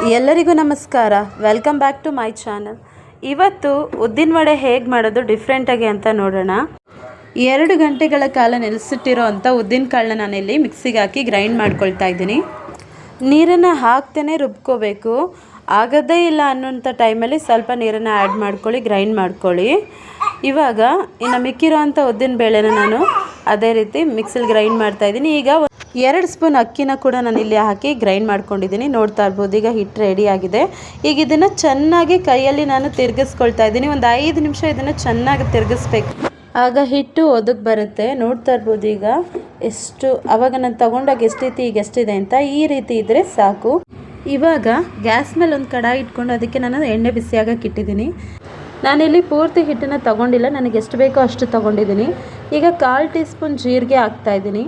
ಎಲ್ಲರಿಗೂ ನಮಸ್ಕಾರ. Welcome back to my channel. ಇವತ್ತು ಉದ್ದಿನ ವಡೆ ಹೇಗೆ ಮಾಡೋದು ಡಿಫ್ರೆಂಟಾಗಿ ಅಂತ ನೋಡೋಣ. 2 ಗಂಟೆಗಳ ಕಾಲ ನೆಲೆಸಿಟ್ಟಿರೋ ಅಂಥ ಉದ್ದಿನ ಕಾಳನ್ನ ನಾನಿಲ್ಲಿ ಮಿಕ್ಸಿಗೆ ಹಾಕಿ ಗ್ರೈಂಡ್ ಮಾಡ್ಕೊಳ್ತಾ ಇದ್ದೀನಿ. ನೀರನ್ನು ಹಾಕ್ತೇನೆ ರುಬ್ಕೋಬೇಕು. ಆಗೋದೇ ಇಲ್ಲ ಅನ್ನೋಂಥ ಟೈಮಲ್ಲಿ ಸ್ವಲ್ಪ ನೀರನ್ನು ಆ್ಯಡ್ ಮಾಡ್ಕೊಳ್ಳಿ, ಗ್ರೈಂಡ್ ಮಾಡ್ಕೊಳ್ಳಿ. ಇವಾಗ ಇನ್ನು ಮಿಕ್ಕಿರೋ ಅಂಥ ಉದ್ದಿನ ಬೇಳೆನ ನಾನು ಅದೇ ರೀತಿ ಮಿಕ್ಸಿಲಿ ಗ್ರೈಂಡ್ ಮಾಡ್ತಾಯಿದ್ದೀನಿ. ಈಗ 2 ಸ್ಪೂನ್ ಅಕ್ಕಿನ ಕೂಡ ನಾನು ಇಲ್ಲಿ ಹಾಕಿ ಗ್ರೈಂಡ್ ಮಾಡ್ಕೊಂಡಿದ್ದೀನಿ. ನೋಡ್ತಾ ಇರ್ಬೋದು, ಈಗ ಹಿಟ್ಟು ರೆಡಿ ಆಗಿದೆ. ಈಗ ಇದನ್ನು ಚೆನ್ನಾಗಿ ಕೈಯಲ್ಲಿ ನಾನು ತಿರುಗಿಸ್ಕೊಳ್ತಾ ಇದ್ದೀನಿ. ಒಂದು 5 ನಿಮಿಷ ಇದನ್ನು ಚೆನ್ನಾಗಿ ತಿರುಗಿಸ್ಬೇಕು, ಆಗ ಹಿಟ್ಟು ಒದಗಿ ಬರುತ್ತೆ. ನೋಡ್ತಾ ಇರ್ಬೋದು ಈಗ ಎಷ್ಟು, ಆವಾಗ ನಾನು ತಗೊಂಡಾಗ ಎಷ್ಟೈತಿ ಈಗ ಎಷ್ಟಿದೆ ಅಂತ, ಈ ರೀತಿ ಇದ್ದರೆ ಸಾಕು. ಇವಾಗ ಗ್ಯಾಸ್ ಮೇಲೆ ಒಂದು ಕಡಾಯಿ ಇಟ್ಕೊಂಡು ಅದಕ್ಕೆ ನಾನು ಎಣ್ಣೆ ಬಿಸಿಯಾಗಕ್ಕೆ ಇಟ್ಟಿದ್ದೀನಿ. ನಾನಿಲ್ಲಿ ಪೂರ್ತಿ ಹಿಟ್ಟನ್ನು ತೊಗೊಂಡಿಲ್ಲ, ನನಗೆ ಎಷ್ಟು ಬೇಕೋ ಅಷ್ಟು ತೊಗೊಂಡಿದ್ದೀನಿ. ಈಗ 1/4 ಟೀ ಸ್ಪೂನ್ ಜೀರಿಗೆ ಹಾಕ್ತಾಯಿದ್ದೀನಿ.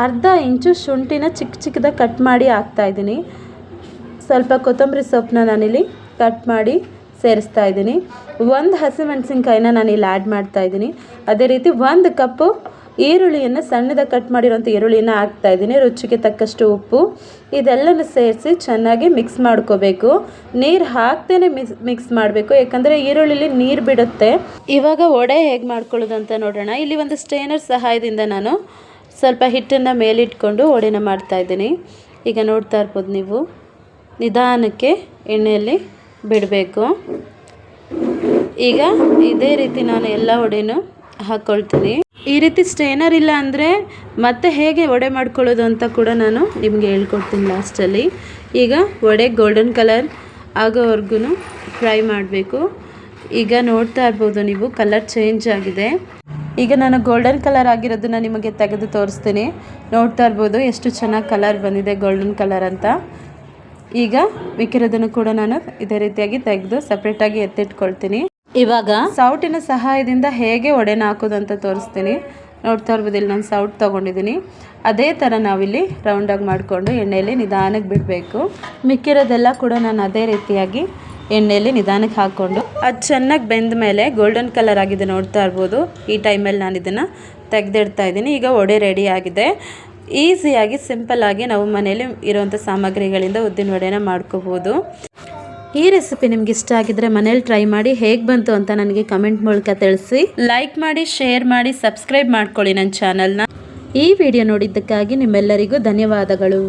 ಅರ್ಧ ಇಂಚು ಶುಂಠಿನ ಚಿಕ್ಕದಾಗಿ ಕಟ್ ಮಾಡಿ ಹಾಕ್ತಾಯಿದ್ದೀನಿ. ಸ್ವಲ್ಪ ಕೊತ್ತಂಬರಿ ಸೊಪ್ಪನ್ನ ನಾನಿಲ್ಲಿ ಕಟ್ ಮಾಡಿ ಸೇರಿಸ್ತಾ ಇದ್ದೀನಿ. 1 ಹಸಿಮೆಣಸಿನ್ಕಾಯಿನ ನಾನಿಲ್ಲಿ ಆ್ಯಡ್ ಮಾಡ್ತಾಯಿದ್ದೀನಿ. ಅದೇ ರೀತಿ 1 ಕಪ್ಪು ಈರುಳ್ಳಿಯನ್ನು ಸಣ್ಣದಾಗಿ ಕಟ್ ಮಾಡಿರೋಂಥ ಈರುಳ್ಳಿನ ಹಾಕ್ತಾಯಿದ್ದೀನಿ. ರುಚಿಗೆ ತಕ್ಕಷ್ಟು ಉಪ್ಪು, ಇದೆಲ್ಲನೂ ಸೇರಿಸಿ ಚೆನ್ನಾಗಿ ಮಿಕ್ಸ್ ಮಾಡ್ಕೋಬೇಕು. ನೀರು ಹಾಕ್ತೇನೆ ಮಿಕ್ಸ್ ಮಾಡಬೇಕು, ಯಾಕಂದರೆ ಈರುಳ್ಳಿಲಿ ನೀರು ಬಿಡುತ್ತೆ. ಇವಾಗ ವಡೆ ಹೇಗೆ ಮಾಡ್ಕೊಳ್ಳೋದು ಅಂತ ನೋಡೋಣ. ಇಲ್ಲಿ ಒಂದು ಸ್ಟೇನರ್ ಸಹಾಯದಿಂದ ನಾನು ಸ್ವಲ್ಪ ಹಿಟ್ಟನ್ನು ಮೇಲಿಟ್ಕೊಂಡು ವಡೆನ ಮಾಡ್ತಾಯಿದ್ದೀನಿ. ಈಗ ನೋಡ್ತಾ ಇರ್ಬೋದು ನೀವು, ನಿಧಾನಕ್ಕೆ ಎಣ್ಣೆಯಲ್ಲಿ ಬಿಡಬೇಕು. ಈಗ ಇದೇ ರೀತಿ ನಾನು ಎಲ್ಲ ವಡೆನೂ ಹಾಕ್ಕೊಳ್ತೀನಿ. ಈ ರೀತಿ ಸ್ಟೇನರ್ ಇಲ್ಲ ಅಂದರೆ ಮತ್ತೆ ಹೇಗೆ ವಡೆ ಮಾಡ್ಕೊಳ್ಳೋದು ಅಂತ ಕೂಡ ನಾನು ನಿಮಗೆ ಹೇಳ್ಕೊಡ್ತೀನಿ ಲಾಸ್ಟಲ್ಲಿ. ಈಗ ವಡೆ ಗೋಲ್ಡನ್ ಕಲರ್ ಆಗೋವರೆಗೂ ಫ್ರೈ ಮಾಡಬೇಕು. ಈಗ ನೋಡ್ತಾ ಇರ್ಬೋದು ನೀವು, ಕಲರ್ ಚೇಂಜ್ ಆಗಿದೆ. ಈಗ ನಾನು ಗೋಲ್ಡನ್ ಕಲರ್ ಆಗಿರೋದನ್ನ ನಿಮಗೆ ತೆಗೆದು ತೋರಿಸ್ತೀನಿ. ನೋಡ್ತಾ ಇರ್ಬೋದು ಎಷ್ಟು ಚೆನ್ನಾಗಿ ಕಲರ್ ಬಂದಿದೆ, ಗೋಲ್ಡನ್ ಕಲರ್ ಅಂತ. ಈಗ ಮಿಕ್ಕಿರೋದನ್ನು ಕೂಡ ನಾನು ಇದೇ ರೀತಿಯಾಗಿ ತೆಗೆದು ಸಪ್ರೇಟಾಗಿ ಎತ್ತಿಟ್ಕೊಳ್ತೀನಿ. ಇವಾಗ ಸೌಟಿನ ಸಹಾಯದಿಂದ ಹೇಗೆ ವಡೆನ ಹಾಕೋದು ಅಂತ ತೋರಿಸ್ತೀನಿ. ನೋಡ್ತಾ ಇರ್ಬೋದು, ಇಲ್ಲಿ ನಾನು ಸೌಟ್ ತೊಗೊಂಡಿದ್ದೀನಿ. ಅದೇ ಥರ ನಾವಿಲ್ಲಿ ರೌಂಡಾಗಿ ಮಾಡಿಕೊಂಡು ಎಣ್ಣೆಯಲ್ಲಿ ನಿಧಾನಕ್ಕೆ ಬಿಡಬೇಕು. ಮಿಕ್ಕಿರೋದೆಲ್ಲ ಕೂಡ ನಾನು ಅದೇ ರೀತಿಯಾಗಿ ಎಣ್ಣೆಯಲ್ಲಿ ನಿಧಾನಕ್ಕೆ ಹಾಕ್ಕೊಂಡು ಅದು ಚೆನ್ನಾಗಿ ಬೆಂದ ಮೇಲೆ ಗೋಲ್ಡನ್ ಕಲರ್ ಆಗಿದೆ, ನೋಡ್ತಾ ಇರ್ಬೋದು. ಈ ಟೈಮಲ್ಲಿ ನಾನು ಇದನ್ನು ತೆಗೆದಿಡ್ತಾ ಇದ್ದೀನಿ. ಈಗ ವಡೆ ರೆಡಿ ಆಗಿದೆ. ಈಸಿಯಾಗಿ ಸಿಂಪಲ್ಲಾಗಿ ನಾವು ಮನೇಲಿ ಇರೋವಂಥ ಸಾಮಗ್ರಿಗಳಿಂದ ಉದ್ದಿನ ವಡೆನ ಮಾಡ್ಕೋಬೋದು. ಈ ರೆಸಿಪಿ ನಿಮ್ಗೆ ಇಷ್ಟ ಆಗಿದ್ರೆ ಮನೇಲಿ ಟ್ರೈ ಮಾಡಿ, ಹೇಗೆ ಬಂತು ಅಂತ ನನಗೆ ಕಮೆಂಟ್ ಮೂಲಕ ತಿಳಿಸಿ. ಲೈಕ್ ಮಾಡಿ, ಶೇರ್ ಮಾಡಿ, ಸಬ್ಸ್ಕ್ರೈಬ್ ಮಾಡ್ಕೊಳ್ಳಿ ನನ್ನ ಚಾನಲ್ನ. ಈ ವಿಡಿಯೋ ನೋಡಿದ್ದಕ್ಕಾಗಿ ನಿಮ್ಮೆಲ್ಲರಿಗೂ ಧನ್ಯವಾದಗಳು.